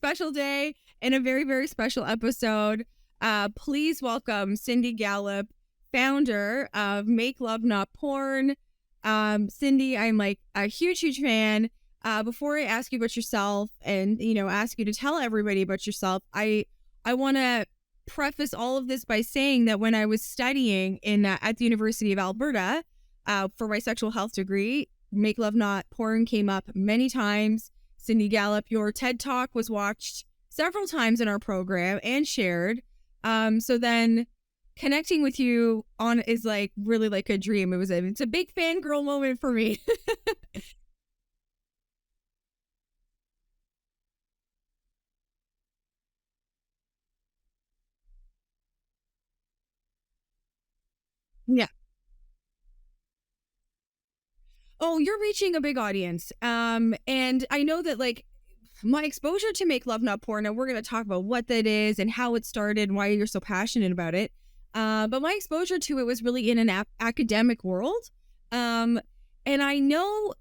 special day and a very, very special episode. Please welcome Cindy Gallop, founder of Make Love Not Porn. Cindy, I'm like a huge, huge fan. Before I ask you about yourself and, ask you to tell everybody about yourself, I want to preface all of this by saying that when I was studying at the University of Alberta for my sexual health degree, Make Love Not Porn came up many times. Cindy Gallop, your TED Talk was watched several times in our program and shared. So then connecting with you on is like really like a dream. It's a big fangirl moment for me. Yeah. Oh, you're reaching a big audience. And I know that like my exposure to Make Love Not Porn, and we're going to talk about what that is and how it started and why you're so passionate about it. But my exposure to it was really in an academic world. And I know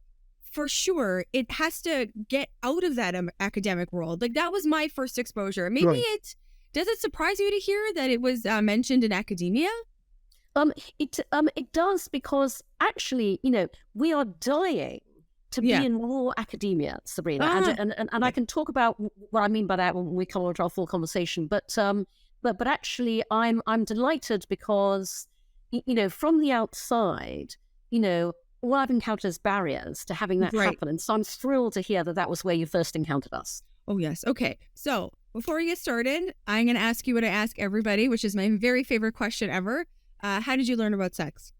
for sure it has to get out of that academic world. Like that was my first exposure. Maybe Right. Does it surprise you to hear that it was mentioned in academia? It does, because actually, we are dying to be in more academia, Sabrina, and I can talk about what I mean by that when we come on to our full conversation. But actually, I'm delighted because from the outside, all I've encountered is barriers to having that happen, and so I'm thrilled to hear that was where you first encountered us. Oh yes, okay. So before we get started, I'm going to ask you what I ask everybody, which is my very favorite question ever. How did you learn about sex?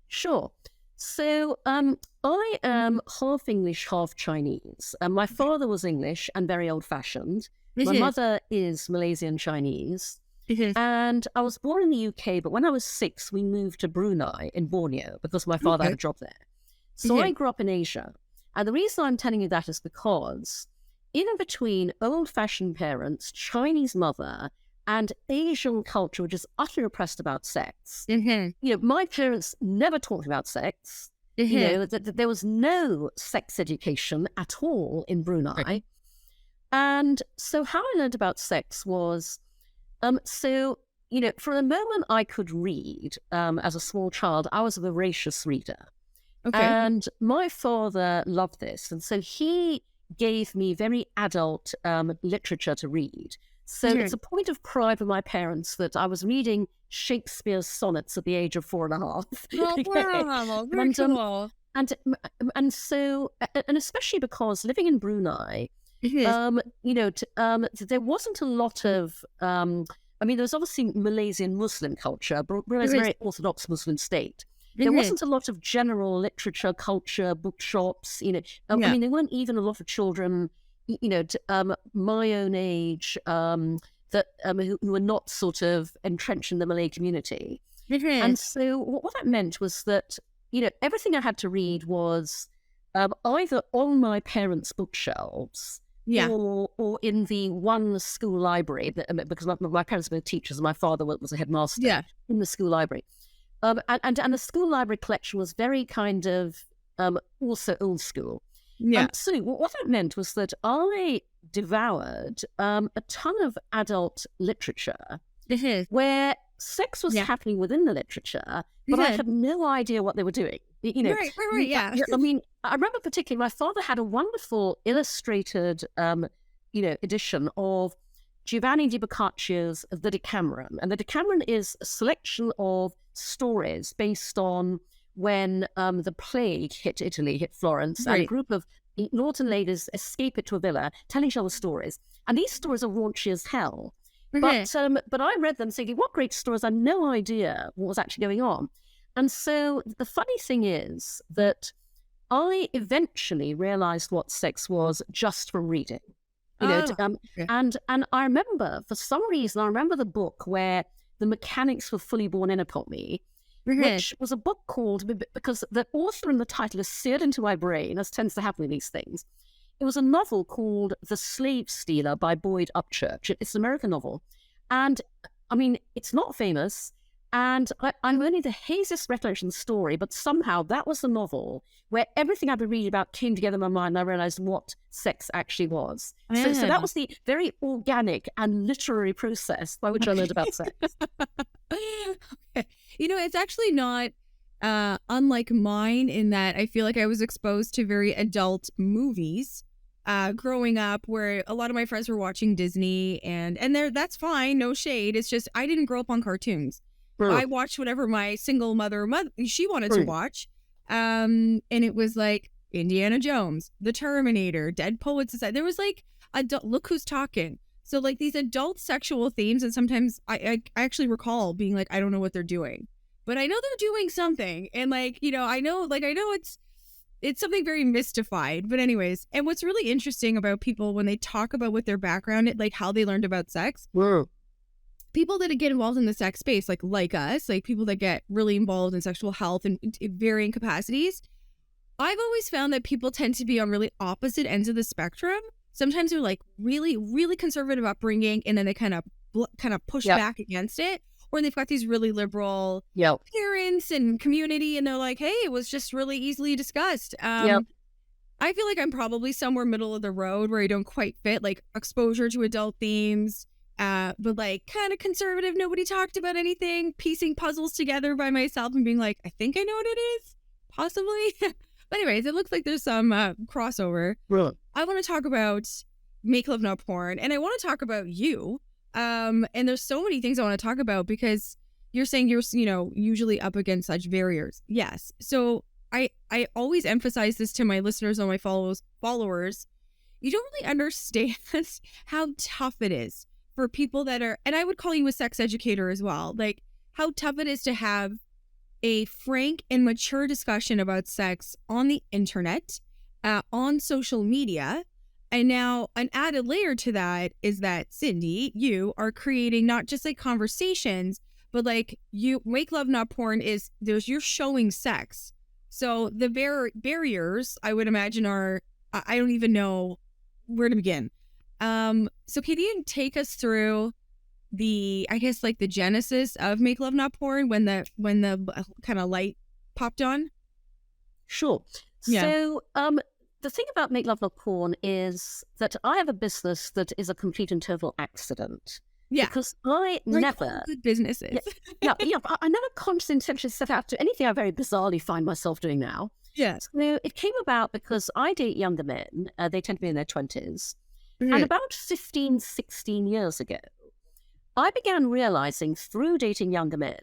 Sure. So I am half English, half Chinese. My father was English and very old-fashioned. My mother is Malaysian Chinese. And I was born in the UK, but when I was 6, we moved to Brunei in Borneo because my father had a job there. So I grew up in Asia. And the reason I'm telling you that is because in between old-fashioned parents, Chinese mother, and Asian culture, which is utterly repressed about sex. My parents never talked about sex. There was no sex education at all in Brunei. And so how I learned about sex was, for the moment I could read as a small child, I was a voracious reader. And my father loved this. And so he gave me very adult literature to read. So it's a point of pride for my parents that I was reading Shakespeare's sonnets at the age of 4.5. Oh, wow, very cool. And so, and especially because living in Brunei, there wasn't a lot of, there's obviously Malaysian Muslim culture, but Brunei's a very orthodox Muslim state. There wasn't a lot of general literature, culture, bookshops, there weren't even a lot of children my own age, who were not sort of entrenched in the Malay community. And so what that meant was that, everything I had to read was either on my parents' bookshelves or in the one school library, because my parents were teachers and my father was a headmaster in the school library. And the school library collection was very kind of also old school. So what that meant was that I devoured a ton of adult literature where sex was happening within the literature, but I had no idea what they were doing. Right, I remember particularly my father had a wonderful illustrated, edition of Giovanni di Boccaccio's The Decameron. And The Decameron is a selection of stories based on when the plague hit Italy, hit Florence, and a group of lords and ladies escape it to a villa, telling each other stories. And these stories are raunchy as hell. But I read them thinking, what great stories. I had no idea what was actually going on. And so the funny thing is that I eventually realized what sex was just from reading. And I remember, for some reason, I remember the book where the mechanics were fully borne in upon me, which was a book called, because the author and the title is seared into my brain, as tends to happen with these things. It was a novel called The Slave Stealer by Boyd Upchurch. It's an American novel. And, it's not famous, And I'm only the haziest recollection of the story, but somehow that was the novel where everything I've been reading about came together in my mind, and I realized what sex actually was. So that was the very organic and literary process by which I learned about sex. You know, it's actually not unlike mine in that I feel like I was exposed to very adult movies growing up, where a lot of my friends were watching Disney, and that's fine, no shade. It's just I didn't grow up on cartoons. I watched whatever my single mother she wanted to watch, and it was like Indiana Jones, The Terminator, Dead Poets Society. There was like adult, Look Who's Talking. So like these adult sexual themes, and sometimes I actually recall being like, I don't know what they're doing, but I know they're doing something, and like, you know, I know it's something very mystified. But anyways, and what's really interesting about people when they talk about what their background, like how they learned about sex. People that get involved in the sex space, like us, like people that get really involved in sexual health and varying capacities, I've always found that people tend to be on really opposite ends of the spectrum. Sometimes they're like really, really conservative upbringing, and then they kind of push back against it. Or they've got these really liberal parents and community, and they're like, hey, it was just really easily discussed. I feel like I'm probably somewhere middle of the road where I don't quite fit, like exposure to adult themes, but like kind of conservative, nobody talked about anything, piecing puzzles together by myself and being like, I think I know what it is, possibly. But anyways, it looks like there's some crossover. Really? I want to talk about Make Love Not Porn, and I want to talk about you. And there's so many things I want to talk about, because you're saying you're, you know, usually up against such barriers. Yes. So I always emphasize this to my listeners and my followers. You don't really understand how tough it is for people that are, and I would call you a sex educator as well, like how tough it is to have a frank and mature discussion about sex on the internet, on social media. And now an added layer to that is that, Cindy, you are creating not just like conversations, but like you Make Love Not Porn you're showing sex. So the barriers, I would imagine, are, I don't even know where to begin. So can you take us through the genesis of Make Love Not Porn, when the kind of light popped on? Sure. Yeah. So the thing about Make Love Not Porn is that I have a business that is a complete and total accident. Yeah. Because I never... good businesses. I never consciously intentionally set out to anything I very bizarrely find myself doing now. Yes. So it came about because I date younger men. They tend to be in their 20s. Mm-hmm. And about 15, 16 years ago, I began realizing through dating younger men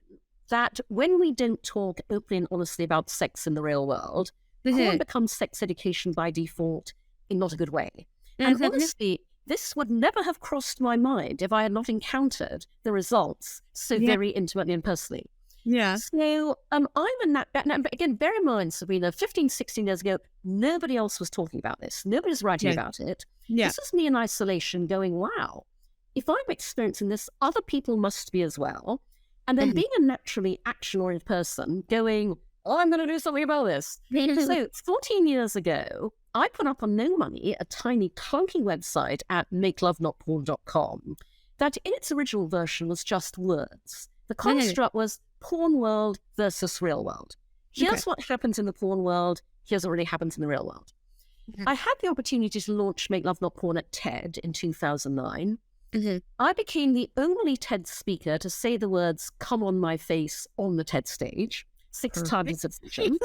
that when we don't talk openly and honestly about sex in the real world, porn becomes sex education by default in not a good way. And honestly, this would never have crossed my mind if I had not encountered the results so very intimately and personally. Yeah. So I'm in that, again, bear in mind, Sabrina, 15, 16 years ago, nobody else was talking about this. Nobody's writing about it. Yeah. This is me in isolation going, wow, if I'm experiencing this, other people must be as well. And then being a naturally action-oriented person going, oh, I'm going to do something about this. So 14 years ago, I put up on no money a tiny clunky website at makelovenotporn.com that in its original version was just words. The construct was porn world versus real world. Here's what happens in the porn world. Here's what really happens in the real world. I had the opportunity to launch Make Love Not Porn at TED in 2009. I became the only TED speaker to say the words, come on my face, on the TED stage, 6 times in succession.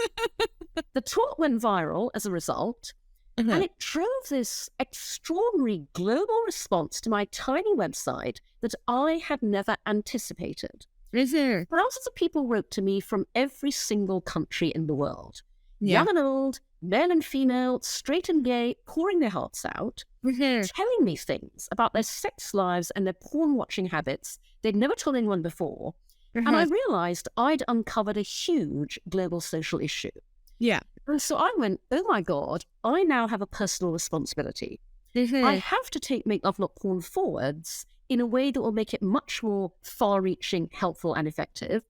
The talk went viral as a result, and it drove this extraordinary global response to my tiny website that I had never anticipated. Thousands of people wrote to me from every single country in the world. Young and old, male and female, straight and gay, pouring their hearts out, telling me things about their sex lives and their porn watching habits they'd never told anyone before. And I realized I'd uncovered a huge global social issue. Yeah. And so I went, oh my God, I now have a personal responsibility. I have to take Make Love Not Porn forwards in a way that will make it much more far-reaching, helpful, and effective.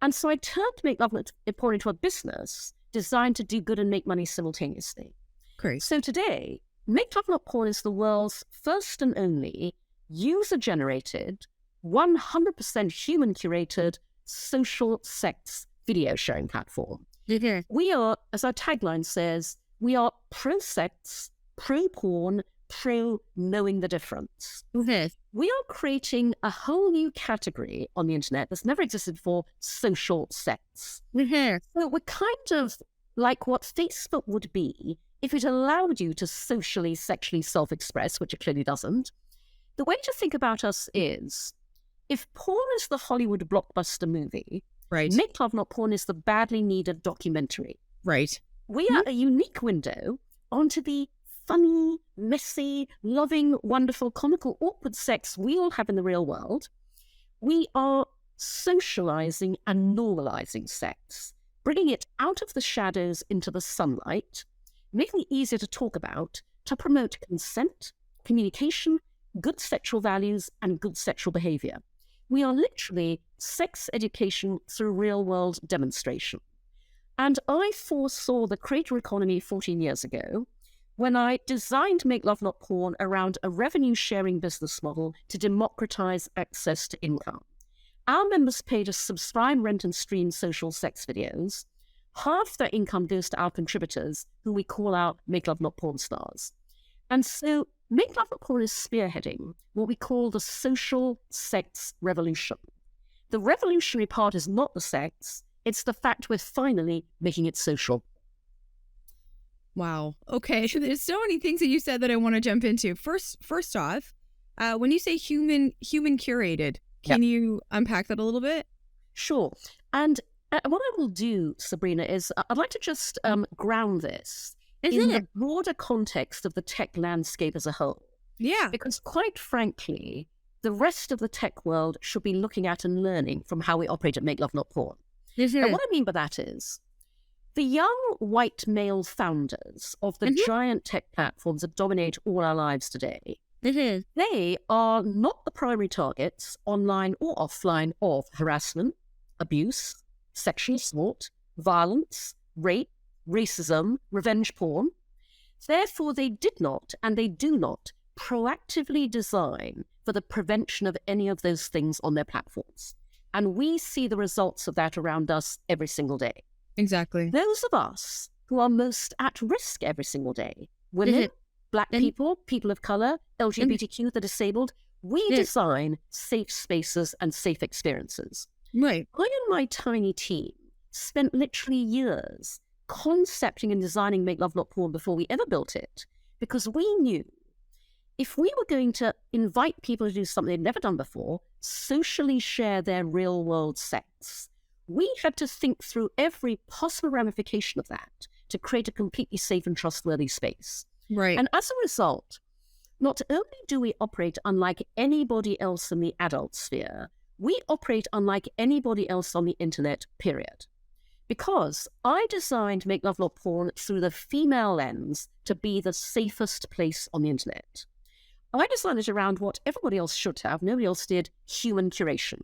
And so I turned Make Love Not Porn into a business designed to do good and make money simultaneously. Great. So today, Make Love Not Porn is the world's first and only user-generated, 100% human-curated social sex video sharing platform. Mm-hmm. We are, as our tagline says, we are pro-sex, pro-porn, pro-knowing the difference. Mm-hmm. We are creating a whole new category on the internet that's never existed before, social sex. Mm-hmm. So we're kind of like what Facebook would be if it allowed you to socially, sexually self-express, which it clearly doesn't. The way to think about us is, if porn is the Hollywood blockbuster movie, Right. Make Love Not Porn is the badly needed documentary. Right. We are a unique window onto the funny, messy, loving, wonderful, comical, awkward sex we all have in the real world. We are socializing and normalizing sex, bringing it out of the shadows into the sunlight, making it easier to talk about, to promote consent, communication, good sexual values, and good sexual behavior. We are literally sex education through real-world demonstration. And I foresaw the creator economy 14 years ago when I designed Make Love Not Porn around a revenue-sharing business model to democratize access to income. Our members pay to subscribe, rent, and stream social sex videos. Half their income goes to our contributors, who we call our Make Love Not Porn stars. And so Make Love Not Porn is spearheading what we call the social sex revolution. The revolutionary part is not the sex, it's the fact we're finally making it social. Wow. Okay. There's so many things that you said that I want to jump into. First off, when you say human curated, can you unpack that a little bit? Sure. And what I will do, Sabrina, is I'd like to just ground this in the broader context of the tech landscape as a whole. Yeah. Because quite frankly, the rest of the tech world should be looking at and learning from how we operate at Make Love Not Porn. And what I mean by that is, the young white male founders of the giant tech platforms that dominate all our lives today, they are not the primary targets, online or offline, of harassment, abuse, sexual assault, violence, rape, racism, revenge porn. Therefore, they did not and they do not proactively design for the prevention of any of those things on their platforms. And we see the results of that around us every single day. Exactly. Those of us who are most at risk every single day, women, Black people, people of color, LGBTQ, the disabled, we design safe spaces and safe experiences. Right. I and my tiny team spent literally years concepting and designing Make Love Not Porn before we ever built it, because we knew if we were going to invite people to do something they'd never done before, socially share their real world sex, we had to think through every possible ramification of that to create a completely safe and trustworthy space. Right. And as a result, not only do we operate unlike anybody else in the adult sphere, we operate unlike anybody else on the internet, period. Because I designed Make Love Not Porn through the female lens to be the safest place on the internet. I designed it around what everybody else should have, nobody else did, human curation.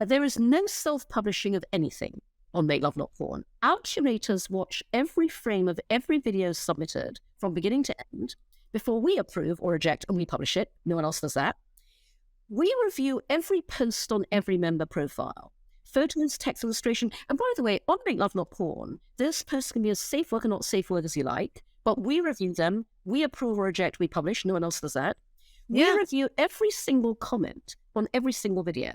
There is no self-publishing of anything on Make Love Not Porn. Our curators watch every frame of every video submitted from beginning to end before we approve or reject and we publish it. No one else does that. We review every post on every member profile. Photos, text, illustration. And by the way, on Make Love Not Porn, those posts can be as safe work or not safe work as you like, but we review them, we approve or reject, we publish. No one else does that. We review every single comment on every single video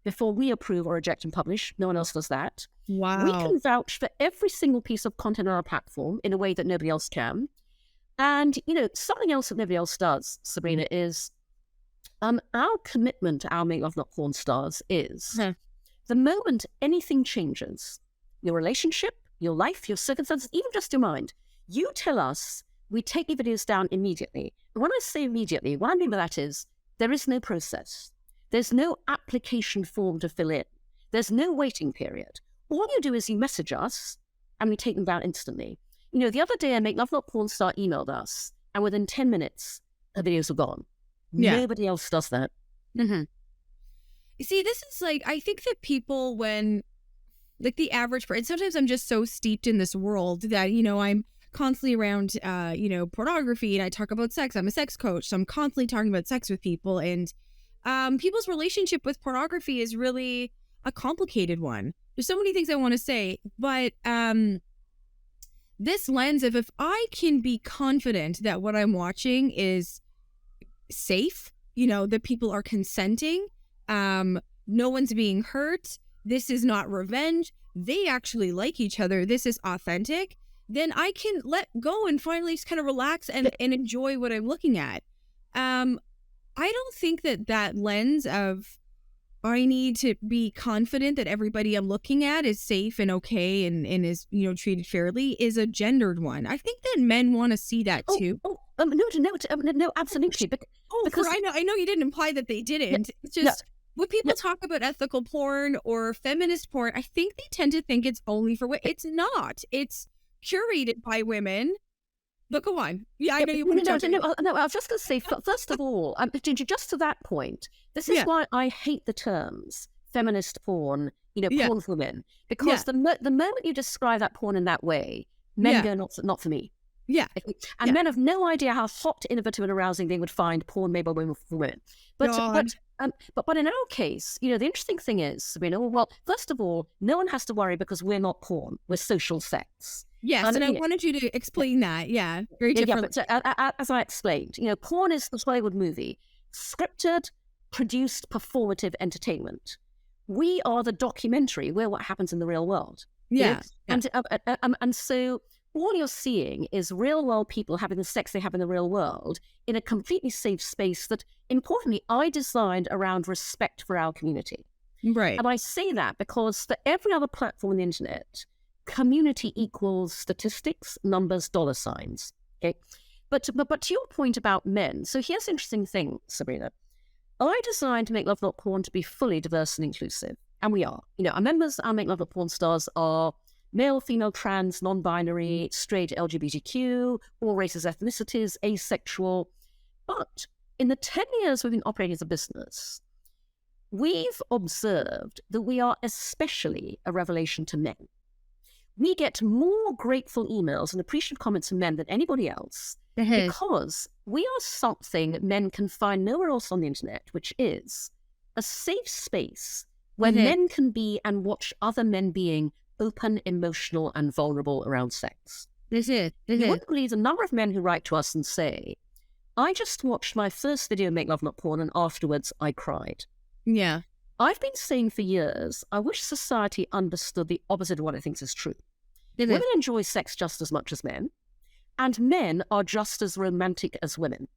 before we approve or reject and publish. No one else does that. Wow. We can vouch for every single piece of content on our platform in a way that nobody else can. And, you know, something else that nobody else does, Sabrina, is our commitment to our Make Love Not Porn stars is the moment anything changes, your relationship, your life, your circumstances, even just your mind, you tell us, we take your videos down immediately. And when I say immediately, what I mean by that is there is no process. There's no application form to fill in. There's no waiting period. All you do is you message us and we take them down instantly. You know, the other day a Make Love Not Porn star emailed us and within 10 minutes, her videos were gone. Yeah. Nobody else does that. You see, this is like, I think that people, when, like the average person, sometimes I'm just so steeped in this world that, you know, I'm constantly around, you know, pornography, and I talk about sex. I'm a sex coach, so I'm constantly talking about sex with people, and people's relationship with pornography is really, a complicated one. There's so many things I want to say, but this lens of if I can be confident that what I'm watching is safe, that people are consenting, no one's being hurt, this is not revenge, they actually like each other, this is authentic, then I can let go and finally just kind of relax and enjoy what I'm looking at. I don't think that lens of I need to be confident that everybody I'm looking at is safe and okay and is, treated fairly is a gendered one. I think that men want to see that too. No, absolutely. Because I know you didn't imply that they didn't. It's just when people talk about ethical porn or feminist porn, I think they tend to think it's only for women. It's not. It's curated by women. But go on. Yeah, I know you want to jump in. No, I was just going to say, first of all, just to that point, this is why I hate the terms feminist porn, porn for women. Because the moment you describe that porn in that way, men go, not for me. Yeah. And men have no idea how hot, innovative, and arousing they would find porn made by women for women. But in our case, the interesting thing is, Sabrina, well, first of all, no one has to worry because we're not porn. We're social sex. Yes, and I wanted you to explain that. Yeah, very different. Yeah, but as I explained, porn is the Hollywood movie, scripted, produced, performative entertainment. We are the documentary. We're what happens in the real world. Yeah. And so all you're seeing is real world people having the sex they have in the real world in a completely safe space that, importantly, I designed around respect for our community. Right. And I say that because for every other platform on the internet, community equals statistics, numbers, dollar signs. Okay, but to your point about men, so here's the interesting thing, Sabrina. I designed Make Love Not Porn to be fully diverse and inclusive, and we are. Our members, our Make Love Not Porn stars are male, female, trans, non-binary, straight, LGBTQ, all races, ethnicities, asexual. But in the 10 years we've been operating as a business, we've observed that we are especially a revelation to men. We get more grateful emails and appreciative comments from men than anybody else because we are something men can find nowhere else on the internet, which is a safe space where men can be and watch other men being open, emotional, and vulnerable around sex. You wouldn't believe the number of men who write to us and say, I just watched my first video, Make Love Not Porn, and afterwards I cried. Yeah. I've been saying for years, I wish society understood the opposite of what it thinks is true. Women enjoy sex just as much as men, and men are just as romantic as women.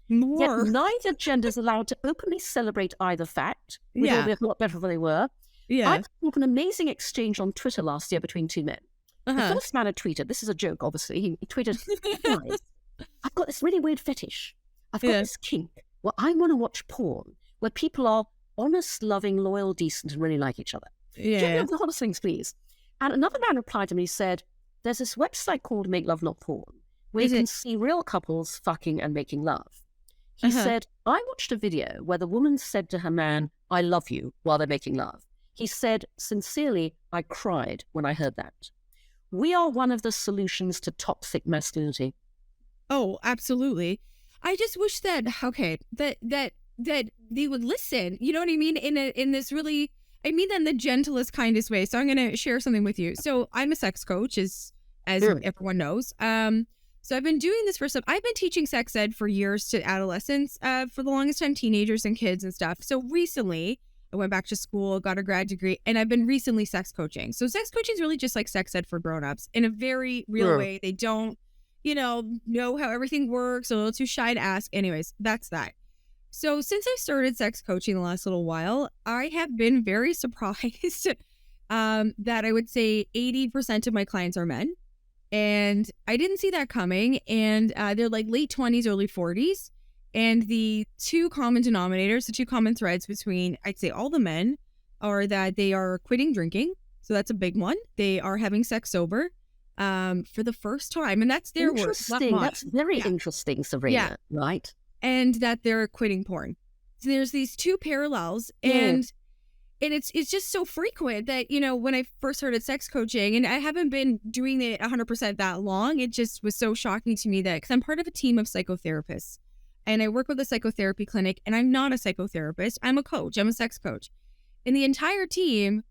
More. Yet neither gender is allowed to openly celebrate either fact. We'd all be a lot better than they were. Yeah. I saw an amazing exchange on Twitter last year between two men. The first man had tweeted, this is a joke, obviously, he tweeted, guys, I've got this really weird fetish. I've got this kink where I want to watch porn where people are honest, loving, loyal, decent, and really like each other. Yeah. The honest things, please. And another man replied to me, he said, there's this website called Make Love Not Porn, where you can see real couples fucking and making love. He said, I watched a video where the woman said to her man, I love you, while they're making love. He said, sincerely, I cried when I heard that. We are one of the solutions to toxic masculinity. Oh, absolutely. I just wish that, that they would listen, you know what I mean, in this really, I mean that in the gentlest, kindest way. So I'm going to share something with you. So I'm a sex coach, as everyone knows. So I've been doing this I've been teaching sex ed for years to adolescents, for the longest time, teenagers and kids and stuff. So recently I went back to school, got a grad degree, and I've been recently sex coaching. So sex coaching is really just like sex ed for grownups in a very real way. They don't, know how everything works, a little too shy to ask. Anyways, that's that. So since I started sex coaching the last little while, I have been very surprised that I would say 80% of my clients are men. And I didn't see that coming. And they're like late 20s, early 40s. And the two common denominators, the two common threads between, I'd say, all the men are that they are quitting drinking. So that's a big one. They are having sex sober for the first time. And that's their work. That's very interesting, Sabrina, right? And that they're quitting porn. So there's these two parallels. And it's just so frequent that, when I first started sex coaching, and I haven't been doing it 100% that long, it just was so shocking to me that, because I'm part of a team of psychotherapists. And I work with a psychotherapy clinic, and I'm not a psychotherapist. I'm a coach. I'm a sex coach. And the entire team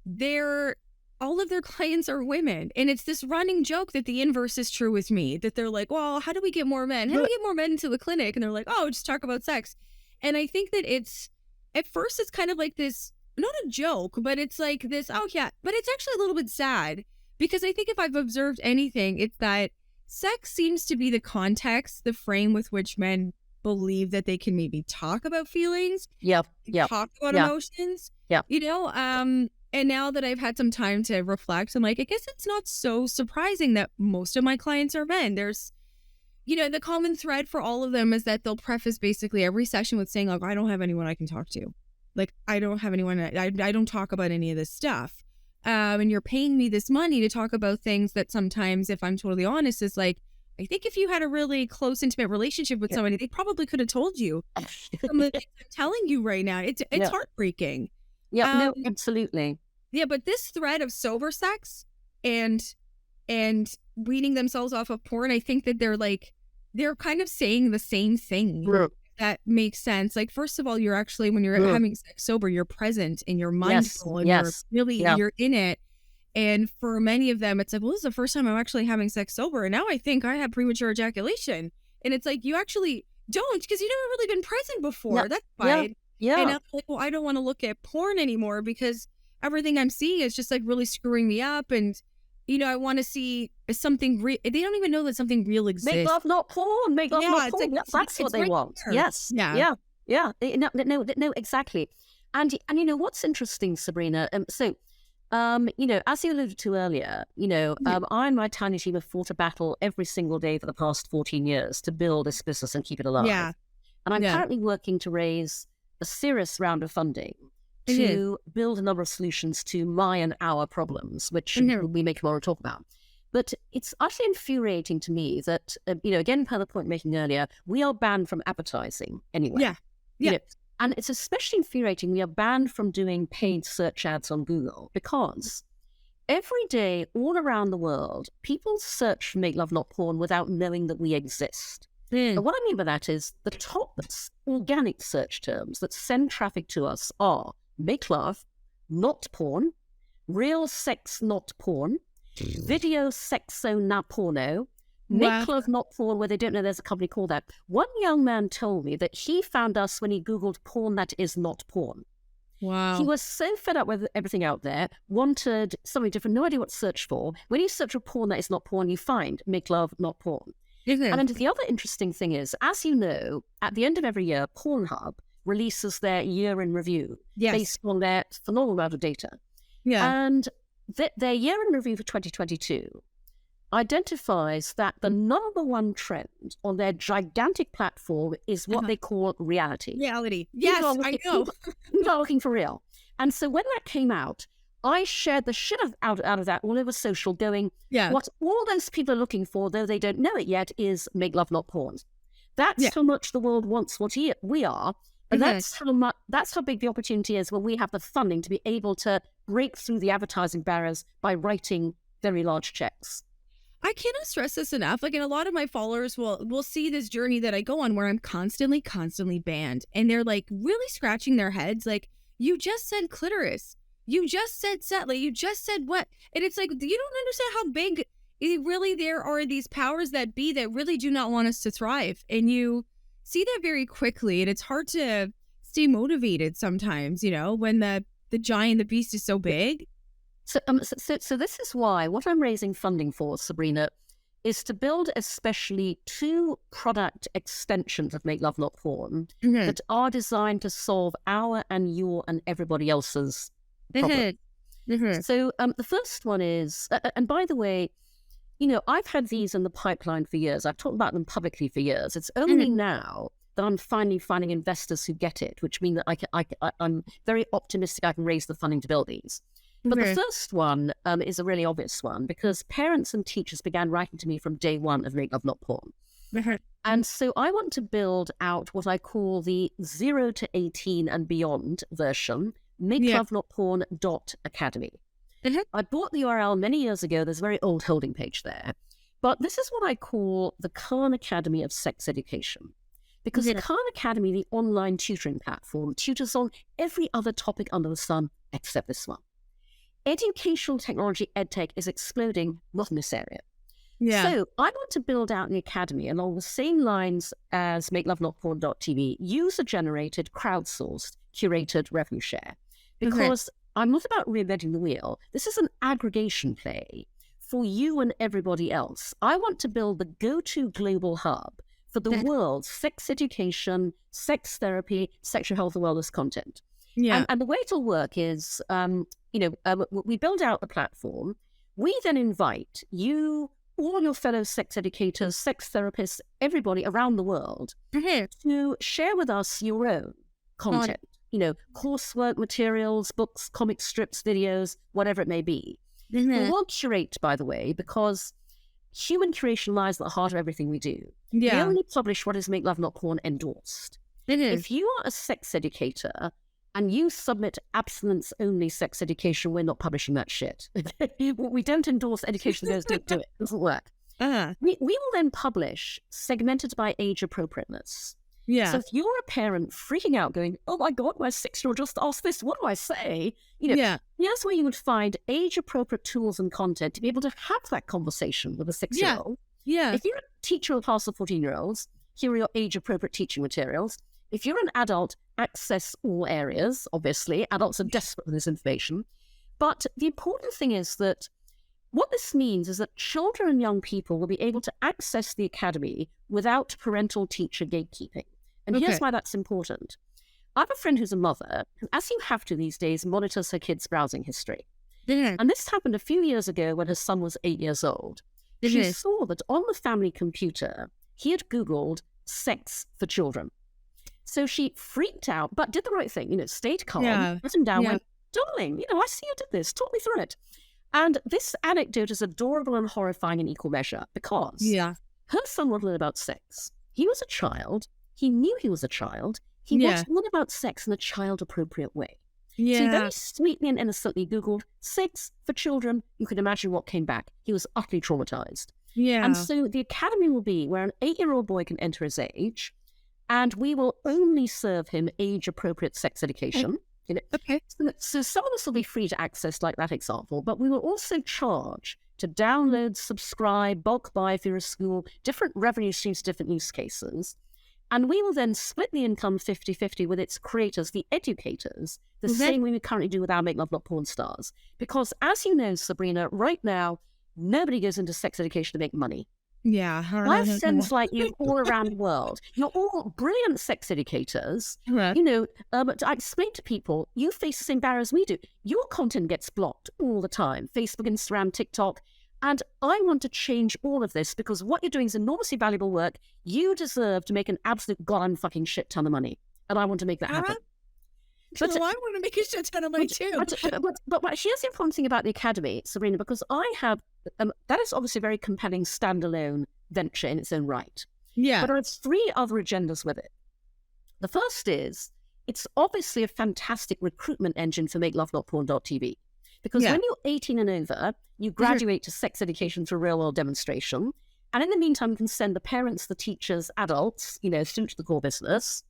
all of their clients are women. And it's this running joke that the inverse is true with me, that they're like, well, how do we get more men? How do we get more men into the clinic? And they're like, oh, just talk about sex. And I think that at first it's kind of like this, not a joke, but it's like this, oh yeah, but it's actually a little bit sad, because I think if I've observed anything, it's that sex seems to be the context, the frame with which men believe that they can maybe talk about feelings, talk about emotions, and now that I've had some time to reflect, I'm like, I guess it's not so surprising that most of my clients are men. There's, the common thread for all of them is that they'll preface basically every session with saying, like, I don't have anyone I can talk to. Like, I don't have anyone, I don't talk about any of this stuff. And you're paying me this money to talk about things that sometimes, if I'm totally honest, is like, I think if you had a really close, intimate relationship with somebody, they probably could have told you. I'm telling you right now, it's heartbreaking. Yeah, no, absolutely. Yeah, but this thread of sober sex and weaning themselves off of porn, I think that they're kind of saying the same thing. That makes sense. Like, first of all, you're actually, when you're having sex sober, you're present and you're mindful and you're really, you're in it. And for many of them, it's like, well, this is the first time I'm actually having sex sober. And now I think I have premature ejaculation. And it's like, you actually don't, because you've never really been present before. That's fine. And I'm like, well, I don't want to look at porn anymore because everything I'm seeing is just like really screwing me up. And, I want to see something real. They don't even know that something real exists. Make love, not porn. Make love, not porn. Like, that's what they want. There. Yes. Yeah. No, exactly. And what's interesting, Sabrina? As you alluded to earlier, I and my tiny team have fought a battle every single day for the past 14 years to build this business and keep it alive. Yeah. And I'm currently working to raise a serious round of funding to build a number of solutions to my and our problems, which we may tomorrow talk about. But it's utterly infuriating to me that, again, per the point making earlier, we are banned from advertising anyway. Yeah. And it's especially infuriating we are banned from doing paid search ads on Google, because every day all around the world, people search for Make Love Not Porn without knowing that we exist. And what I mean by that is the top organic search terms that send traffic to us are make love, not porn, real sex, not porn, video sexo na porno, make love, not porn, where they don't know there's a company called that. One young man told me that he found us when he Googled porn that is not porn. Wow. He was so fed up with everything out there, wanted something different, no idea what to search for. When you search for porn that is not porn, you find make love, not porn. And the other interesting thing is, as you know, at the end of every year, Pornhub releases their year in review based on their phenomenal amount of data. And their year in review for 2022 identifies that the number one trend on their gigantic platform is what they call reality. Yes, I know. People are looking for real. And so when that came out, I shared the shit out of that all over social, going, what all those people are looking for, though they don't know it yet, is make love, not porn. That's how much the world wants what we are. And that's how big the opportunity is when we have the funding to be able to break through the advertising barriers by writing very large checks. I cannot stress this enough. Like, and a lot of my followers will see this journey that I go on where I'm constantly banned. And they're like really scratching their heads. Like, you just said clitoris. You just said set. Like, you just said what? And it's like, you don't understand how big really there are these powers that be that really do not want us to thrive. And you see that very quickly. And it's hard to stay motivated sometimes, when the giant, the beast is so big. So this is why what I'm raising funding for, Sabrina, is to build especially 2 product extensions of Make Love Not Porn that are designed to solve our and your and everybody else's problem. So the first one is, and by the way, I've had these in the pipeline for years. I've talked about them publicly for years. It's only now that I'm finally finding investors who get it, which means that I'm very optimistic I can raise the funding to build these. But the first one is a really obvious one, because parents and teachers began writing to me from day one of Make Love Not Porn. And so I want to build out what I call the 0 to 18 and beyond version, makelovenotporn.academy. I bought the URL many years ago. There's a very old holding page there. But this is what I call the Khan Academy of Sex Education. Because the Khan Academy, the online tutoring platform, tutors on every other topic under the sun except this one. educational technology, Adtech, is exploding, not in this area. Yeah. So I want to build out the academy along the same lines as makelovenotporn.tv, user-generated, crowdsourced, curated revenue share. Because I'm not about reinventing the wheel. This is an aggregation play for you and everybody else. I want to build the go-to global hub for the world's sex education, sex therapy, sexual health and wellness content. Yeah. And the way it'll work is, we build out the platform. We then invite you, all your fellow sex educators, sex therapists, everybody around the world to share with us your own content, coursework materials, books, comic strips, videos, whatever it may be. We won't curate, by the way, because human curation lies at the heart of everything we do. We only publish what is Make Love Not Porn endorsed. If you are a sex educator and you submit abstinence-only sex education, we're not publishing that shit. We don't endorse education that goes, don't do it. It doesn't work. We will then publish segmented by age appropriateness. So if you're a parent freaking out going, oh my God, my 6-year-old just asked this, what do I say? Here's where you would find age-appropriate tools and content to be able to have that conversation with a 6-year-old. If you're a teacher of a class of 14-year-olds, here are your age-appropriate teaching materials. If you're an adult, access all areas, obviously. Adults are desperate for this information. But the important thing is that what this means is that children and young people will be able to access the academy without parental teacher gatekeeping. And here's why that's important. I have a friend who's a mother who, as you have to these days, monitors her kids' browsing history. And this happened a few years ago when her son was 8 years old. She saw that on the family computer, he had Googled sex for children. So she freaked out, but did the right thing, stayed calm, put him down, went, darling, I see you did this, talk me through it. And this anecdote is adorable and horrifying in equal measure because her son wanted to learn about sex. He was a child. He knew he was a child. He wanted to learn about sex in a child-appropriate way. So he very sweetly and innocently Googled sex for children. You can imagine what came back. He was utterly traumatized. And so the academy will be where an 8-year-old boy can enter his age, and we will only serve him age-appropriate sex education. So some of this will be free to access, like that example, but we will also charge to download, subscribe, bulk buy if you're a school, different revenue streams, different use cases. And we will then split the income 50-50 with its creators, the educators, the same way we currently do with our Make Love Not Porn stars. Because as you know, Sabrina, right now, nobody goes into sex education to make money. I have friends like you all around the world. You're all brilliant sex educators. I explain to people, you face the same barriers we do. Your content gets blocked all the time. Facebook, Instagram, TikTok. And I want to change all of this because what you're doing is enormously valuable work. You deserve to make an absolute goddamn fucking shit ton of money. And I want to make that happen. But I want to make a shit ton of money too. But here's the important thing about the academy, Sabrina, because I have, that is obviously a very compelling standalone venture in its own right. But I have 3 other agendas with it. The first is, it's obviously a fantastic recruitment engine for makelovenotporn.tv. Because when you're 18 and over, you graduate to sex education through real-world demonstration. And in the meantime, you can send the parents, the teachers, adults, students to the core business.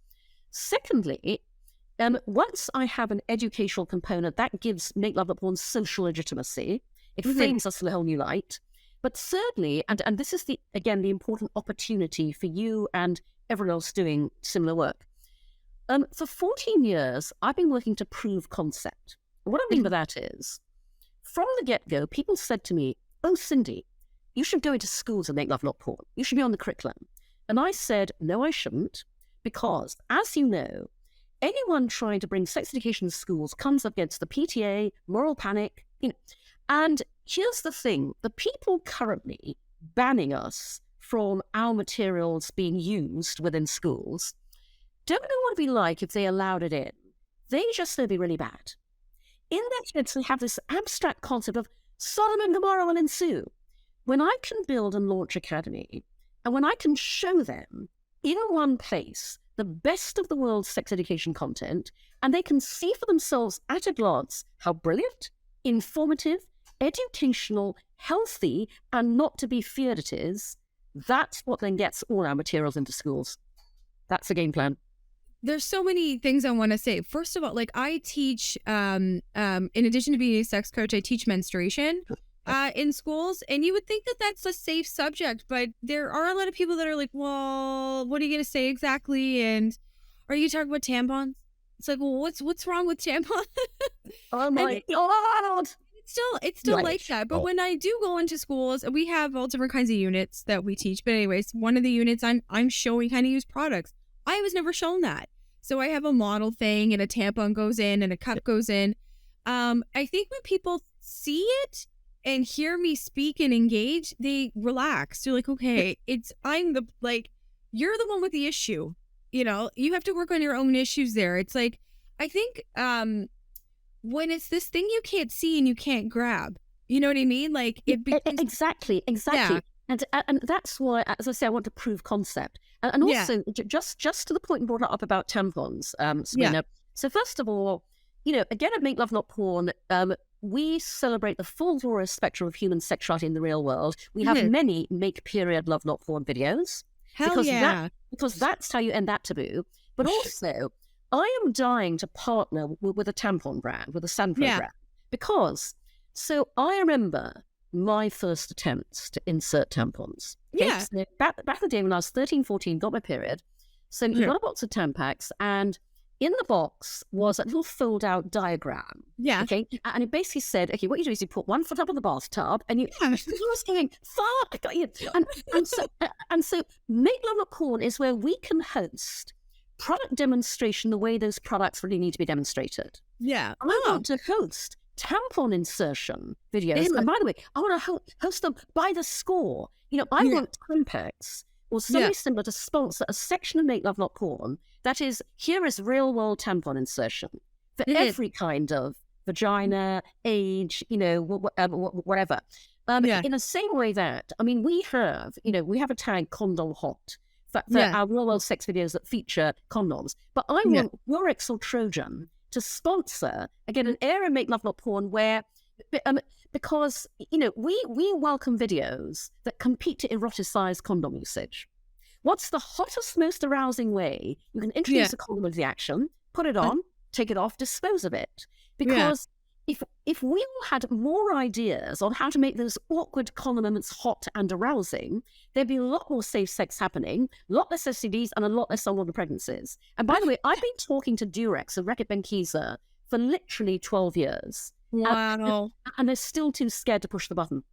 Secondly, once I have an educational component, that gives Make Love Not Porn social legitimacy. It frames us in a whole new light. But thirdly, and this is the important opportunity for you and everyone else doing similar work. For 14 years, I've been working to prove concept. What I mean by that is, from the get-go, people said to me, oh, Cindy, you should go into schools and make love, not porn. You should be on the curriculum. And I said, no, I shouldn't, because, as you know, anyone trying to bring sex education to schools comes up against the PTA, moral panic. And here's the thing, the people currently banning us from our materials being used within schools don't know what it'd be like if they allowed it in. They just know it'd be really bad. In their heads, they have this abstract concept of Sodom and Gomorrah will ensue. When I can build and launch Academy, and when I can show them in one place the best of the world's sex education content, and they can see for themselves at a glance how brilliant, informative, educational, healthy, and not to be feared it is, that's what then gets all our materials into schools. That's the game plan. there's so many things I want to say. First of all, like I teach, in addition to being a sex coach, I teach menstruation in schools, and you would think that that's a safe subject, but there are a lot of people that are like, well, what are you going to say exactly? And are you talking about tampons? It's like, well, what's wrong with tampons? Oh my God. It's still like that. But when I do go into schools, we have all different kinds of units that we teach. But anyways, one of the units I'm showing how to use products. I was never shown that. So I have a model thing, and a tampon goes in and a cup goes in. I think when people see it and hear me speak and engage, they relax. They're like, okay, you're the one with the issue. You know, you have to work on your own issues there. It's like, I think when it's this thing you can't see and you can't grab, you know what I mean? Like it becomes... Exactly. Yeah. And that's why, as I say, I want to prove concept. And also, just to the point you brought up about tampons, Sabrina. Yeah. So first of all, you know, again, at Make Love Not Porn, we celebrate the full glorious spectrum of human sexuality in the real world. We have many Make Period Love Not Porn videos. Because that's how you end that taboo. But also, I am dying to partner with a tampon brand, with a Sanpro brand. Because, so I remember my first attempts to insert tampons. Okay? Yeah. So back in the day when I was 13, 14, got my period. So you got a box of Tampax, and in the box was a little fold-out diagram. Yeah. Okay. And it basically said, okay, what you do is you put one foot up on the bathtub, and you was going, fuck. And so Make Love Not Porn is where we can host product demonstration the way those products really need to be demonstrated. Yeah. I want to host tampon insertion videos. And by the way, I want to host them by the score. You know, I want Tampax or something similar to sponsor a section of Make Love Not Porn that is, here is real world tampon insertion for every kind of vagina, age, you know, whatever. In the same way that, I mean, we have a tag Condom Hot for our real world sex videos that feature condoms. But I want Rorex or Trojan to sponsor, again, an area of Make Love Not Porn where, because, you know, we welcome videos that compete to eroticize condom usage. What's the hottest, most arousing way you can introduce a condom into the action, put it on, take it off, dispose of it? Because if we all had more ideas on how to make those awkward condom moments hot and arousing, there'd be a lot more safe sex happening, a lot less STDs, and a lot less unwanted pregnancies. And by the way, I've been talking to Durex and Reckitt Benckiser for literally 12 years. Wow. And they're still too scared to push the button.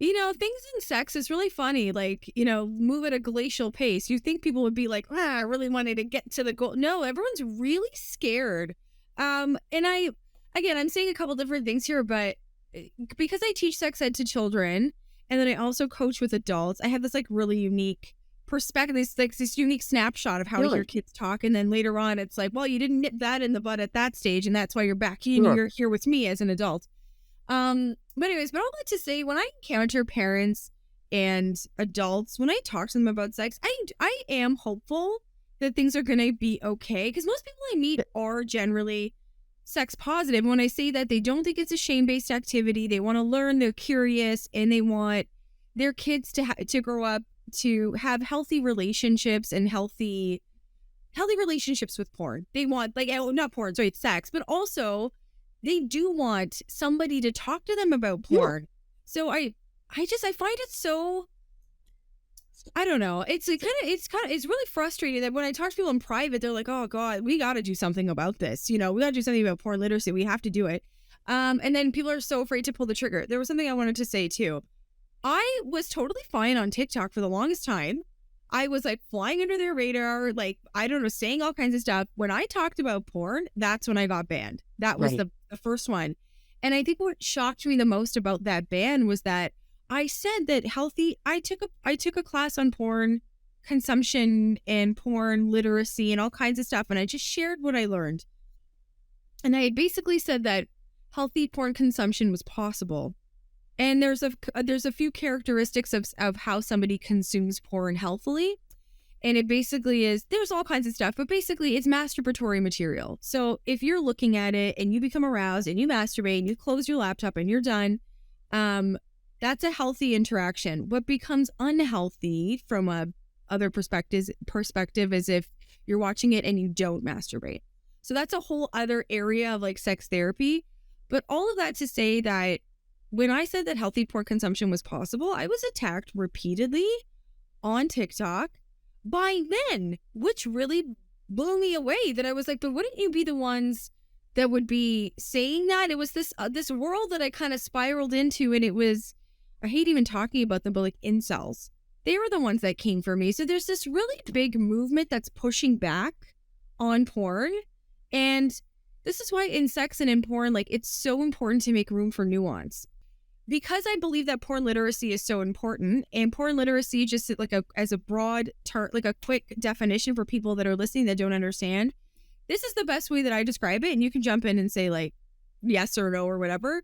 You know, things in sex is really funny. Like, you know, move at a glacial pace. You think people would be like, I really wanted to get to the goal. No, everyone's really scared. And I'm saying a couple different things here, but because I teach sex ed to children, and then I also coach with adults, I have this like really unique perspective, this unique snapshot of how to hear kids talk. And then later on, it's like, well, you didn't nip that in the butt at that stage, and that's why you're back in. You're here with me as an adult. But anyways, but all that to say, when I encounter parents and adults, when I talk to them about sex, I am hopeful that things are going to be okay. Because most people I meet are generally sex positive. When I say that, they don't think it's a shame-based activity. They want to learn, they're curious, and they want their kids to grow up to have healthy relationships and healthy relationships with porn. They want, like, not porn, sorry, it's sex, but also they do want somebody to talk to them about porn. Yeah. So I find it so, I don't know. It's really frustrating that when I talk to people in private, they're like, oh God, we got to do something about this. You know, we got to do something about porn literacy. We have to do it. And then people are so afraid to pull the trigger. There was something I wanted to say too. I was totally fine on TikTok for the longest time. I was like flying under their radar, like, I don't know, saying all kinds of stuff. When I talked about porn, that's when I got banned. That was the first one. And I think what shocked me the most about that ban was that I said that I took a class on porn consumption and porn literacy and all kinds of stuff. And I just shared what I learned. And I basically said that healthy porn consumption was possible. And there's a few characteristics of how somebody consumes porn healthily. And it basically is, there's all kinds of stuff, but basically it's masturbatory material. So if you're looking at it and you become aroused and you masturbate and you close your laptop and you're done, that's a healthy interaction. What becomes unhealthy from a other perspective is if you're watching it and you don't masturbate. So that's a whole other area of like sex therapy. But all of that to say that when I said that healthy porn consumption was possible, I was attacked repeatedly on TikTok by men, which really blew me away. That I was like, but wouldn't you be the ones that would be saying that? It was this world that I kind of spiraled into, and it was, I hate even talking about them, but like incels. They were the ones that came for me. So there's this really big movement that's pushing back on porn. And this is why in sex and in porn, like, it's so important to make room for nuance. Because I believe that porn literacy is so important, and porn literacy, just like as a broad term, like a quick definition for people that are listening that don't understand, this is the best way that I describe it. And you can jump in and say like yes or no or whatever.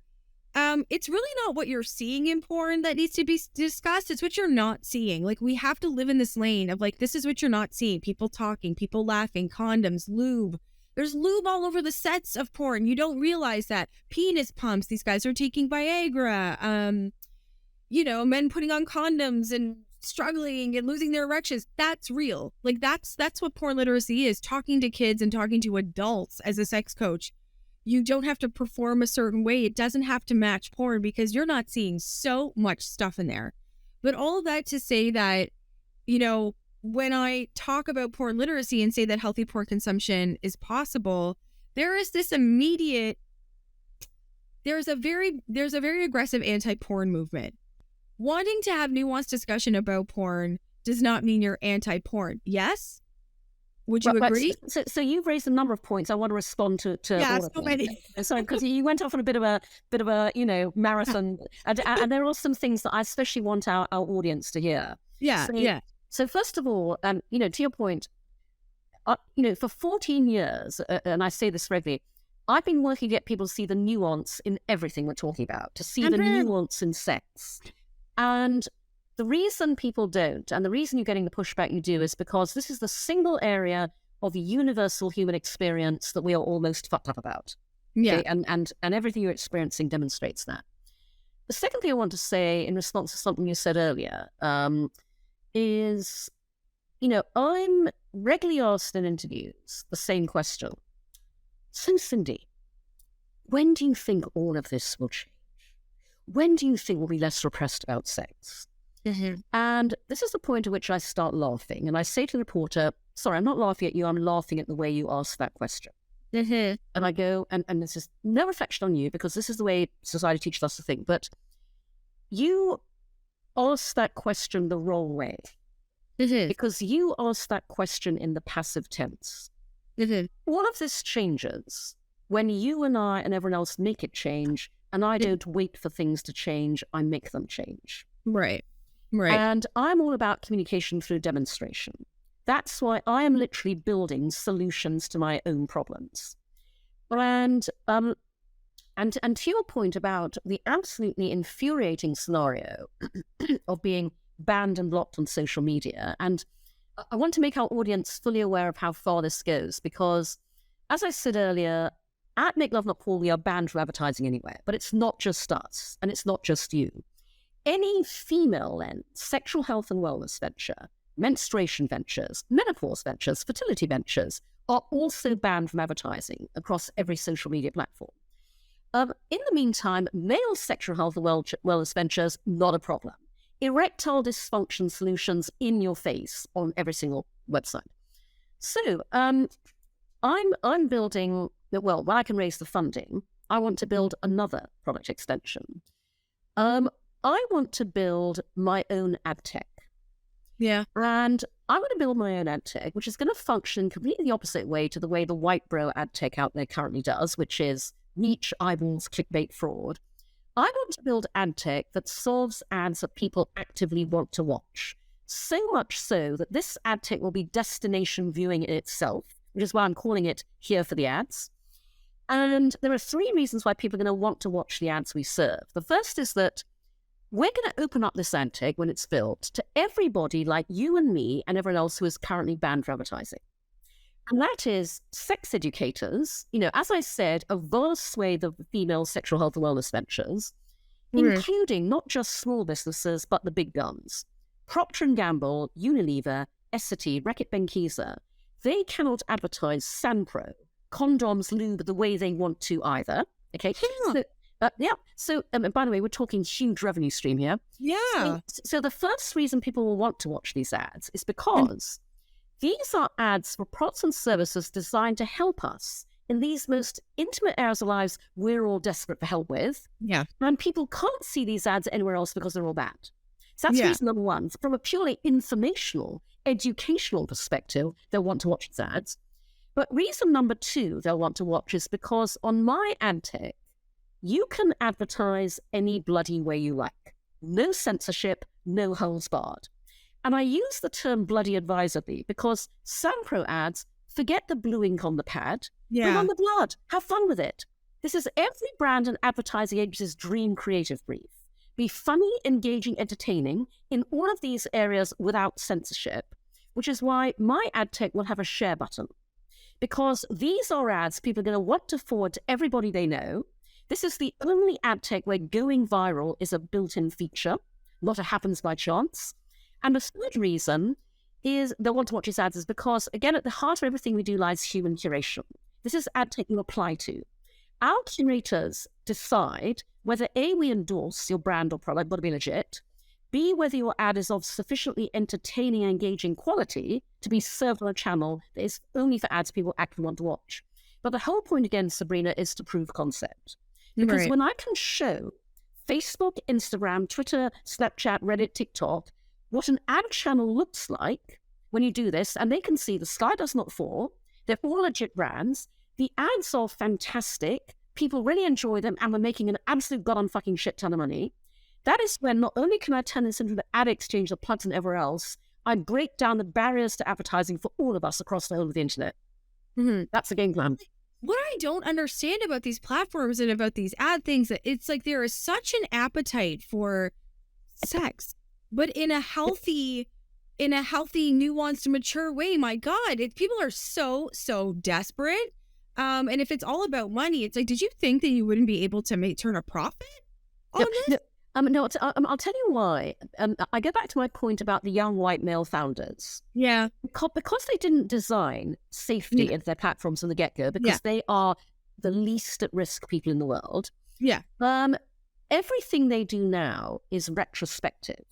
It's really not what you're seeing in porn that needs to be discussed. It's what you're not seeing. Like, we have to live in this lane of like, this is what you're not seeing. People talking, people laughing, condoms, lube. There's lube all over the sets of porn. You don't realize that. Penis pumps. These guys are taking Viagra. Men putting on condoms and struggling and losing their erections. That's real. Like, that's what porn literacy is. Talking to kids and talking to adults as a sex coach. You don't have to perform a certain way. It doesn't have to match porn because you're not seeing so much stuff in there. But all of that to say that, when I talk about porn literacy and say that healthy porn consumption is possible, there's a very aggressive anti-porn movement. Wanting to have nuanced discussion about porn does not mean you're anti-porn. Yes? Would you agree? So you've raised a number of points. I want to respond to yeah, all so of many. them. Sorry, because you went off on a bit of a marathon, and there are some things that I especially want our audience to hear. Yeah. So first of all, to your point, for 14 years, and I say this regularly, I've been working to get people to see the nuance in everything we're talking about, to see the nuance in sex, and the reason people don't, and the reason you're getting the pushback you do, is because this is the single area of universal human experience that we are almost fucked up about. Yeah. Okay? And everything you're experiencing demonstrates that. The second thing I want to say in response to something you said earlier is, I'm regularly asked in interviews the same question. So, Cindy, when do you think all of this will change? When do you think we'll be less repressed about sex? Mm-hmm. And this is the point at which I start laughing. And I say to the reporter, sorry, I'm not laughing at you. I'm laughing at the way you asked that question. Mm-hmm. And I go, and this is no reflection on you, because this is the way society teaches us to think. But you asked that question the wrong way. Mm-hmm. Because you asked that question in the passive tense. Mm-hmm. All of this changes when you and I and everyone else make it change. And I don't wait for things to change. I make them change. Right. And I'm all about communication through demonstration. That's why I am literally building solutions to my own problems. And to your point about the absolutely infuriating scenario of being banned and blocked on social media, and I want to make our audience fully aware of how far this goes, because, as I said earlier, at Make Love Not Porn, we are banned from advertising anywhere, but it's not just us, and it's not just you. Any female-led sexual health and wellness venture, menstruation ventures, menopause ventures, fertility ventures are also banned from advertising across every social media platform. In the meantime, male sexual health and wellness ventures, not a problem. Erectile dysfunction solutions in your face on every single website. So I'm building, well, when I can raise the funding, I want to build another product extension. I want to build my own Adtech. Yeah. And I'm going to build my own Adtech, which is going to function completely the opposite way to the way the white bro Adtech out there currently does, which is reach, eyeballs, clickbait, fraud. I want to build Adtech that solves ads that people actively want to watch. So much so that this Adtech will be destination viewing in itself, which is why I'm calling it Here for the Ads. And there are 3 reasons why people are going to want to watch the ads we serve. The first is that we're going to open up this Adtech when it's built to everybody like you and me and everyone else who is currently banned from advertising. And that is sex educators, as I said, a vast swathe of female sexual health and wellness ventures, including not just small businesses, but the big guns. Procter & Gamble, Unilever, Essity, Reckitt Benckiser, they cannot advertise Sanpro, condoms, lube the way they want to either. Okay. So, by the way, we're talking huge revenue stream here. Yeah. So the first reason people will want to watch these ads is because these are ads for products and services designed to help us in these most intimate areas of lives we're all desperate for help with. Yeah. And people can't see these ads anywhere else because they're all bad. So that's reason number one. From a purely informational, educational perspective, they'll want to watch these ads. But reason number two they'll want to watch is because on my Adtech, you can advertise any bloody way you like. No censorship, no holds barred. And I use the term bloody advisedly because Sanpro ads, forget the blue ink on the pad, bring on the blood, have fun with it. This is every brand and advertising agency's dream creative brief. Be funny, engaging, entertaining in all of these areas without censorship, which is why my Adtech will have a share button. Because these are ads people are going to want to forward to everybody they know. This is the only Adtech where going viral is a built-in feature, not a happens by chance. And the third reason is they'll want to watch these ads is because, again, at the heart of everything we do lies human curation. This is Adtech you apply to. Our curators decide whether A, we endorse your brand or product, got to be legit, B, whether your ad is of sufficiently entertaining and engaging quality to be served on a channel that is only for ads people actually want to watch. But the whole point, again, Sabrina, is to prove concept. Because when I can show Facebook, Instagram, Twitter, Snapchat, Reddit, TikTok, what an ad channel looks like when you do this, and they can see the sky does not fall, they're all legit brands, the ads are fantastic, people really enjoy them, and we're making an absolute god fucking shit ton of money, that is when not only can I turn this into the ad exchange that plugs in everywhere else, I break down the barriers to advertising for all of us across the whole of the internet. That's the game plan. What I don't understand about these platforms and about these ad things, it's like there is such an appetite for sex, but in a healthy, nuanced, mature way. My God, people are so desperate. And if it's all about money, it's like, did you think that you wouldn't be able to turn a profit on this? No, I'll tell you why. I go back to my point about the young white male founders. Yeah. Because they didn't design safety into their platforms from the get-go, because they are the least at risk people in the world. Yeah. Everything they do now is retrospective.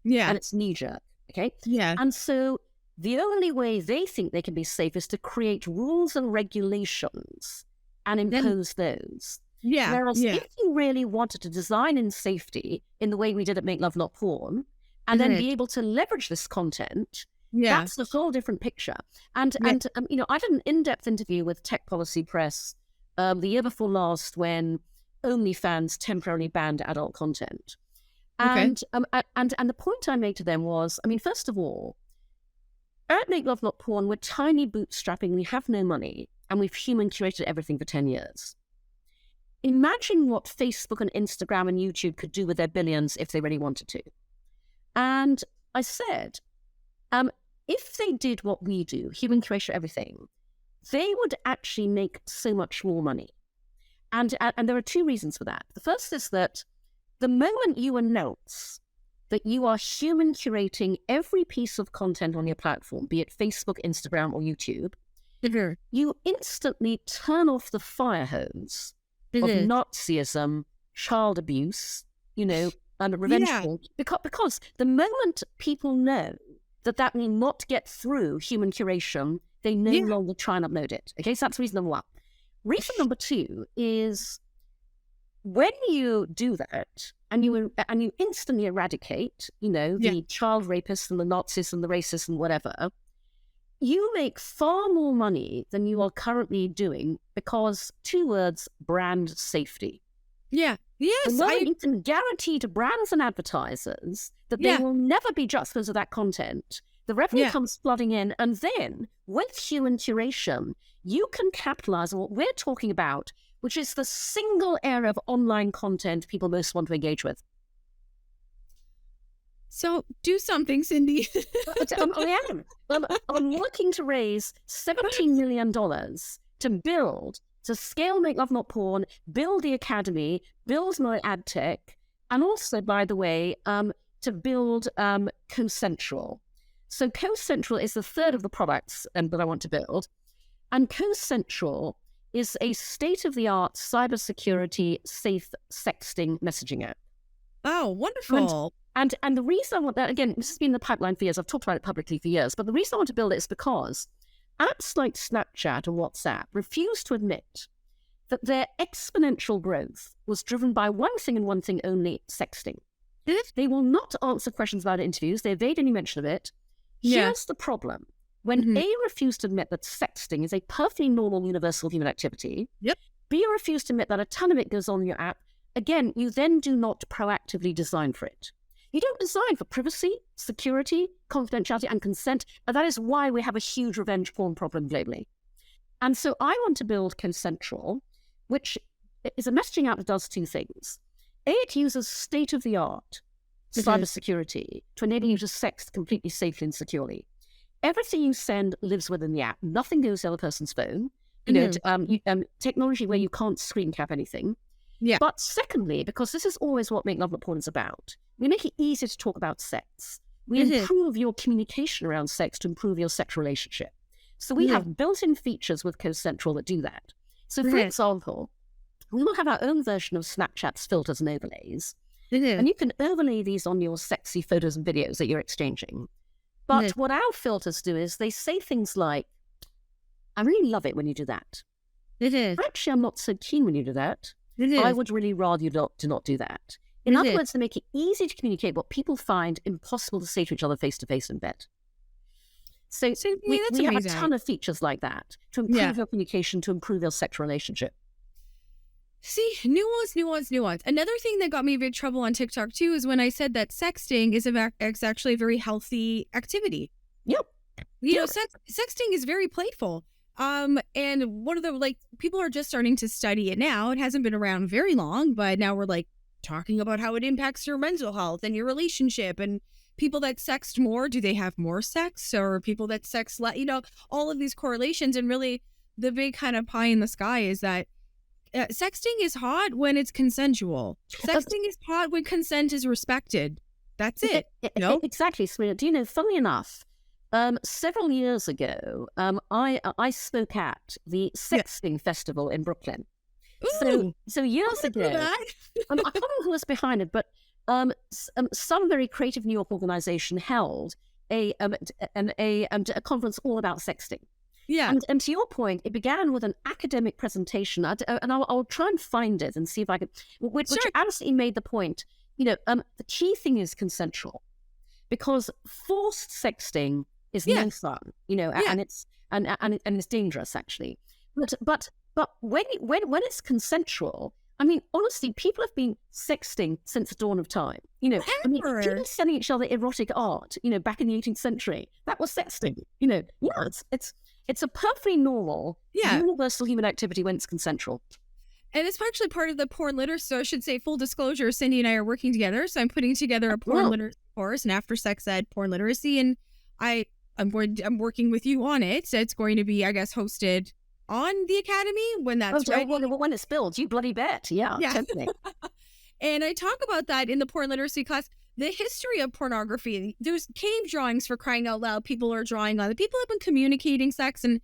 Yeah. And it's knee-jerk, okay? Yeah. And so the only way they think they can be safe is to create rules and regulations and impose those. Yeah. Whereas if you really wanted to design in safety in the way we did at Make Love Not Porn, and then be able to leverage this content, that's a whole different picture. And I did an in-depth interview with Tech Policy Press the year before last when OnlyFans temporarily banned adult content. And the point I made to them was, first of all, at Make Love Not Porn, we're tiny bootstrapping, we have no money, and we've human curated everything for 10 years. Imagine what Facebook and Instagram and YouTube could do with their billions if they really wanted to. And I said, if they did what we do, human curation everything, they would actually make so much more money. And there are two reasons for that. The first is that the moment you announce that you are human curating every piece of content on your platform, be it Facebook, Instagram, or YouTube, you instantly turn off the fire hose of Nazism, child abuse, and revenge porn. Because the moment people know that will not get through human curation, they no longer try and upload it. Okay, so that's reason number one. Reason number two is when you do that and you instantly eradicate, the child rapists and the Nazis and the racists and whatever, you make far more money than you are currently doing because, two words, brand safety. Yeah. Yes. You can guarantee to brands and advertisers that they will never be just because of that content. The revenue comes flooding in, and then with human curation, you can capitalize on what we're talking about, which is the single area of online content people most want to engage with. So do something, Cindy. I am. I'm looking to raise $17 million to scale Make Love Not Porn, build the academy, build my Adtech, and also, by the way, to build Consensual. So CoCentral is the third of the products that I want to build. And CoCentral is a state-of-the-art cybersecurity safe sexting messaging app. Oh, wonderful. And the reason I want that, again, this has been in the pipeline for years. I've talked about it publicly for years. But the reason I want to build it is because apps like Snapchat and WhatsApp refuse to admit that their exponential growth was driven by one thing and one thing only, sexting. They will not answer questions about interviews. They evade any mention of it. Here's the problem. When A, refuse to admit that sexting is a perfectly normal universal human activity, B, refuse to admit that a ton of it goes on in your app, again, you then do not proactively design for it. You don't design for privacy, security, confidentiality, and consent. And that is why we have a huge revenge porn problem globally. And so I want to build CoCentral, which is a messaging app that does two things. A, it uses state-of-the-art cybersecurity to enable you to sext completely safely and securely. Everything you send lives within the app. Nothing goes to the other person's phone. Technology where you can't screen cap anything. Yeah. But secondly, because this is always what Make Love Not Porn is about, we make it easier to talk about sex. We improve your communication around sex to improve your sex relationship. So we have built-in features with CoCentral that do that. So for example, we will have our own version of Snapchat's filters and overlays. And you can overlay these on your sexy photos and videos that you're exchanging. But what our filters do is they say things like, I really love it when you do that. Actually, I'm not so keen when you do that. I would really rather you do not do that. In other words, they make it easy to communicate what people find impossible to say to each other face-to-face in bed. So we have a ton of features like that to improve your communication, to improve your sexual relationship. See, nuance. Another thing that got me in big trouble on TikTok too is when I said that sexting is actually a very healthy activity. Yep. You know, sexting is very playful. And one of the, people are just starting to study it now. It hasn't been around very long, but now we're talking about how it impacts your mental health and your relationship. And people that sext more, do they have more sex? Or people that sext less? All of these correlations. And really the big kind of pie in the sky is that sexting is hot when it's consensual. Sexting is hot when consent is respected. That's it. Exactly, Sabrina. Do you know, funnily enough, several years ago, I spoke at the Sexting Festival in Brooklyn. So years ago, I can't remember who was behind it, but some very creative New York organization held a conference all about sexting. Yeah. And to your point, it began with an academic presentation, and I'll try and find it and see if I can, which absolutely made the point. The key thing is consensual, because forced sexting is no fun, and it's dangerous actually. But when it's consensual, I mean, honestly, people have been sexting since the dawn of time. People sending each other erotic art, back in the 18th century, that was sexting. It's a perfectly normal, universal human activity when it's consensual. And it's actually part of the porn literacy. So I should say, full disclosure, Cindy and I are working together. So I'm putting together a porn literacy course, and after sex ed porn literacy. And I'm working with you on it. So it's going to be, I guess, hosted on the Academy when that's right. Well, when it's built, you bloody bet. Yeah. Totally. And I talk about that in the porn literacy class. The history of pornography, there's cave drawings, for crying out loud. People are drawing on it. People have been communicating sex, and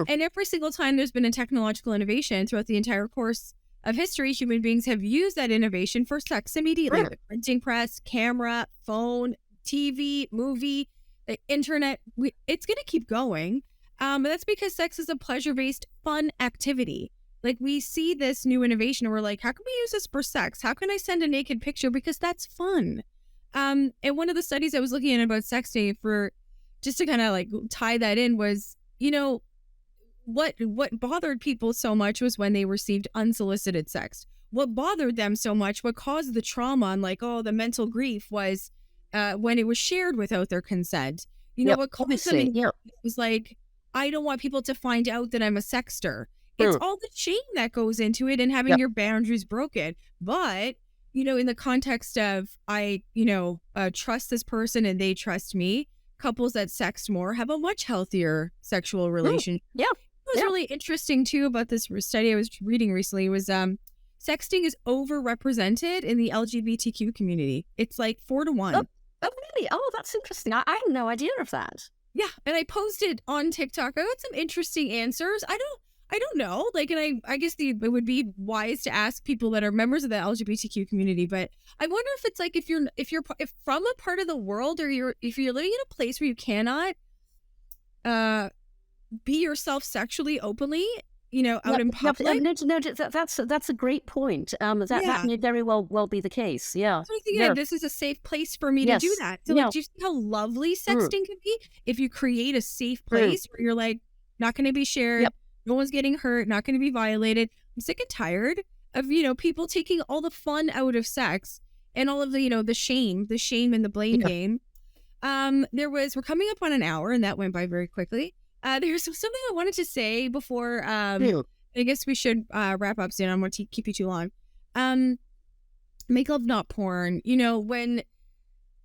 every single time there's been a technological innovation throughout the entire course of history, human beings have used that innovation for sex immediately. The printing press, camera, phone, TV, movie, the internet. It's going to keep going. That's because sex is a pleasure-based, fun activity. We see this new innovation, and we're like, how can we use this for sex? How can I send a naked picture? Because that's fun. And one of the studies I was looking at about sexting, for just to kind of tie that in, was, what bothered people so much was when they received unsolicited sex. What bothered them so much, what caused the trauma and the mental grief, was when it was shared without their consent. What caused them was I don't want people to find out that I'm a sexter. It's all the shame that goes into it and having your boundaries broken. But in the context of I trust this person and they trust me, couples that sext more have a much healthier sexual relationship. What was really interesting too about this study I was reading recently was sexting is overrepresented in the LGBTQ community. It's 4 to 1. Oh, really? Oh, that's interesting. I had no idea of that. Yeah, and I posted on TikTok. I got some interesting answers. I don't know. Like, and I guess it would be wise to ask people that are members of the LGBTQ community. But I wonder if it's like if if from a part of the world, or if you're living in a place where you cannot be yourself sexually openly, out in public. No, that's a great point. That may very well be the case. Yeah. So I think this is a safe place for me to do that. So like, do you see how lovely sexting can be if you create a safe place where you're like not going to be shared, no one's getting hurt, not going to be violated. I'm sick and tired of people taking all the fun out of sex and all of the the shame and the blame game. We're coming up on an hour, and that went by very quickly. There's something I wanted to say before. I guess we should wrap up soon. I don't want to keep you too long. Make love, not porn.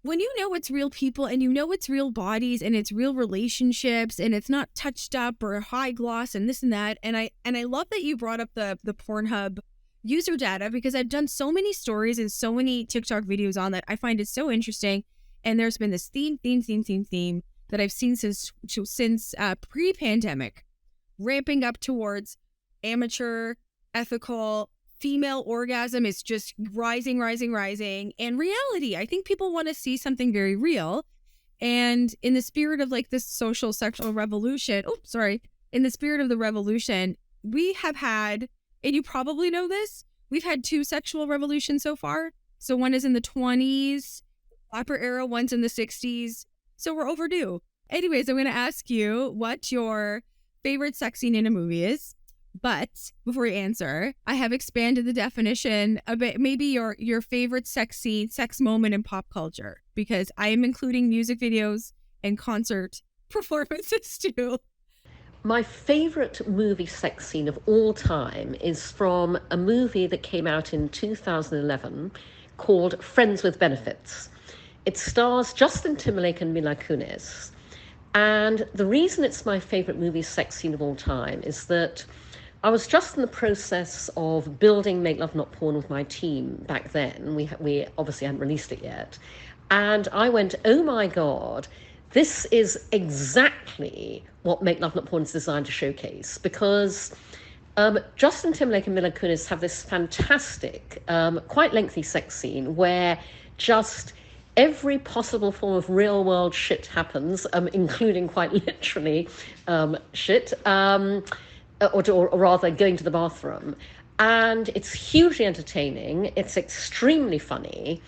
When it's real people and it's real bodies and it's real relationships and it's not touched up or high gloss and this and that. And I love that you brought up the Pornhub user data, because I've done so many stories and so many TikTok videos on that. I find it so interesting. And there's been this theme that I've seen since pre-pandemic, ramping up towards amateur, ethical, female orgasm is just rising. And reality, I think people want to see something very real. And in the spirit of like this social sexual revolution, in the spirit of the revolution, we have had, and you probably know this, we've had 2 sexual revolutions so far. So one is in the 20s, Flapper era, one's in the 60s. So we're overdue. Anyways, I'm going to ask you what your favorite sex scene in a movie is. But before you answer, I have expanded the definition a bit. Maybe your favorite sex scene, sex moment in pop culture, because I am including music videos and concert performances too. My favorite movie sex scene of all time is from a movie that came out in 2011 called Friends with Benefits. It stars Justin Timberlake and Mila Kunis. And the reason it's my favorite movie sex scene of all time is that I was just in the process of building Make Love Not Porn with my team back then. We obviously hadn't released it yet. And I went, oh my God, this is exactly what Make Love Not Porn is designed to showcase, because Justin Timberlake and Mila Kunis have this fantastic, quite lengthy sex scene where just every possible form of real world shit happens, including quite literally shit, or rather going to the bathroom. And it's hugely entertaining. It's extremely funny.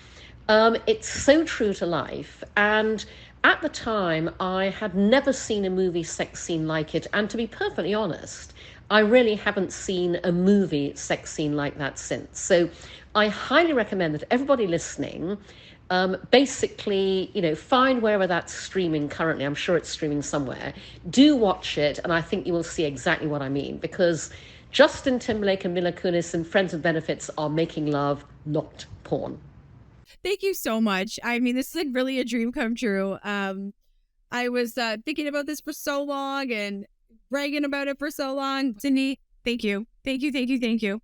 It's so true to life. And at the time, I had never seen a movie sex scene like it. And to be perfectly honest, I really haven't seen a movie sex scene like that since. So I highly recommend that everybody listening basically, find wherever that's streaming currently. I'm sure it's streaming somewhere. Do watch it, and I think you will see exactly what I mean, because Justin Timberlake and Mila Kunis and Friends with Benefits are making love, not porn. Thank you so much. I mean, this is like really a dream come true. I was thinking about this for so long and bragging about it for so long. Cindy, thank you. Thank you.